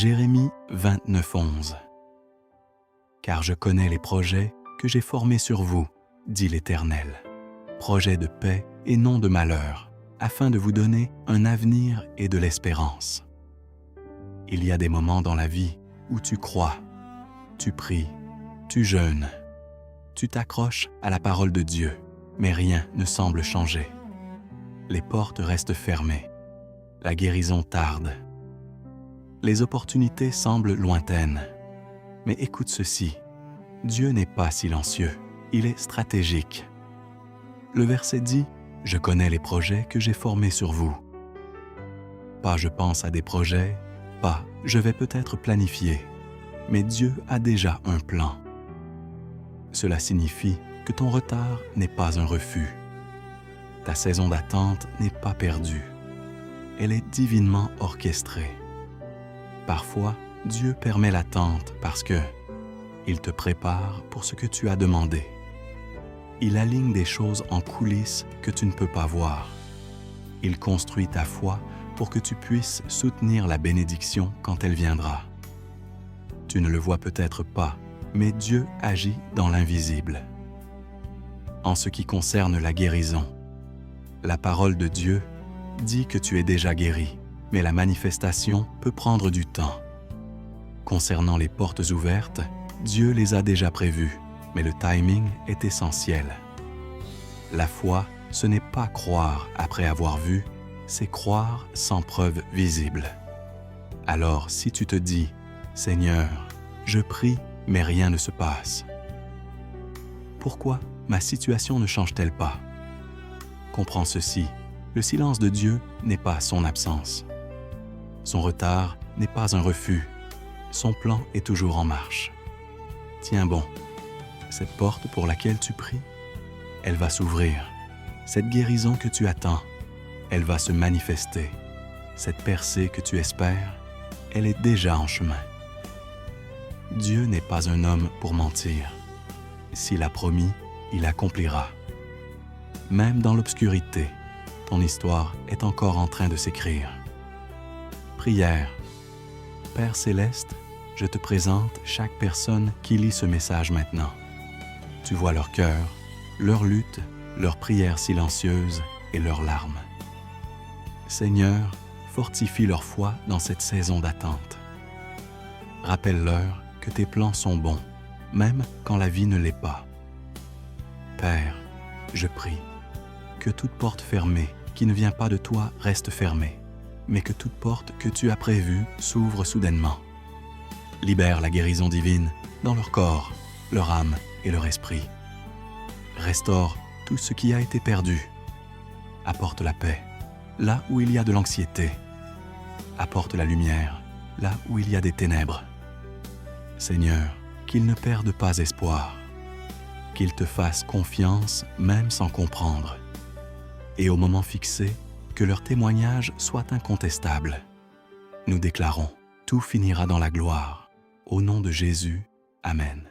Jérémie 29:11. Car je connais les projets que j'ai formés sur vous, dit l'Éternel, projets de paix et non de malheur, afin de vous donner un avenir et de l'espérance. Il y a des moments dans la vie où tu crois, tu pries, tu jeûnes, tu t'accroches à la parole de Dieu, mais rien ne semble changer. Les portes restent fermées, la guérison tarde. Les opportunités semblent lointaines. Mais écoute ceci, Dieu n'est pas silencieux, il est stratégique. Le verset dit « Je connais les projets que j'ai formés sur vous ». Pas je pense à des projets, pas je vais peut-être planifier, mais Dieu a déjà un plan. Cela signifie que ton retard n'est pas un refus. Ta saison d'attente n'est pas perdue. Elle est divinement orchestrée. Parfois, Dieu permet l'attente parce que il te prépare pour ce que tu as demandé. Il aligne des choses en coulisses que tu ne peux pas voir. Il construit ta foi pour que tu puisses soutenir la bénédiction quand elle viendra. Tu ne le vois peut-être pas, mais Dieu agit dans l'invisible. En ce qui concerne la guérison, la parole de Dieu dit que tu es déjà guéri, mais la manifestation peut prendre du temps. Concernant les portes ouvertes, Dieu les a déjà prévues, mais le timing est essentiel. La foi, ce n'est pas croire après avoir vu, c'est croire sans preuve visible. Alors, si tu te dis « Seigneur, je prie, mais rien ne se passe », pourquoi ma situation ne change-t-elle pas? Comprends ceci, le silence de Dieu n'est pas son absence. Son retard n'est pas un refus. Son plan est toujours en marche. Tiens bon, cette porte pour laquelle tu pries, elle va s'ouvrir. Cette guérison que tu attends, elle va se manifester. Cette percée que tu espères, elle est déjà en chemin. Dieu n'est pas un homme pour mentir. S'il a promis, il accomplira. Même dans l'obscurité, ton histoire est encore en train de s'écrire. Prière. Père céleste, je te présente chaque personne qui lit ce message maintenant. Tu vois leur cœur, leur lutte, leurs prières silencieuses et leurs larmes. Seigneur, fortifie leur foi dans cette saison d'attente. Rappelle-leur que tes plans sont bons, même quand la vie ne l'est pas. Père, je prie que toute porte fermée qui ne vient pas de toi reste fermée, mais que toute porte que tu as prévue s'ouvre soudainement. Libère la guérison divine dans leur corps, leur âme et leur esprit. Restaure tout ce qui a été perdu. Apporte la paix là où il y a de l'anxiété. Apporte la lumière là où il y a des ténèbres. Seigneur, qu'ils ne perdent pas espoir. Qu'ils te fassent confiance même sans comprendre. Et au moment fixé, que leur témoignage soit incontestable. Nous déclarons, tout finira dans la gloire. Au nom de Jésus, Amen.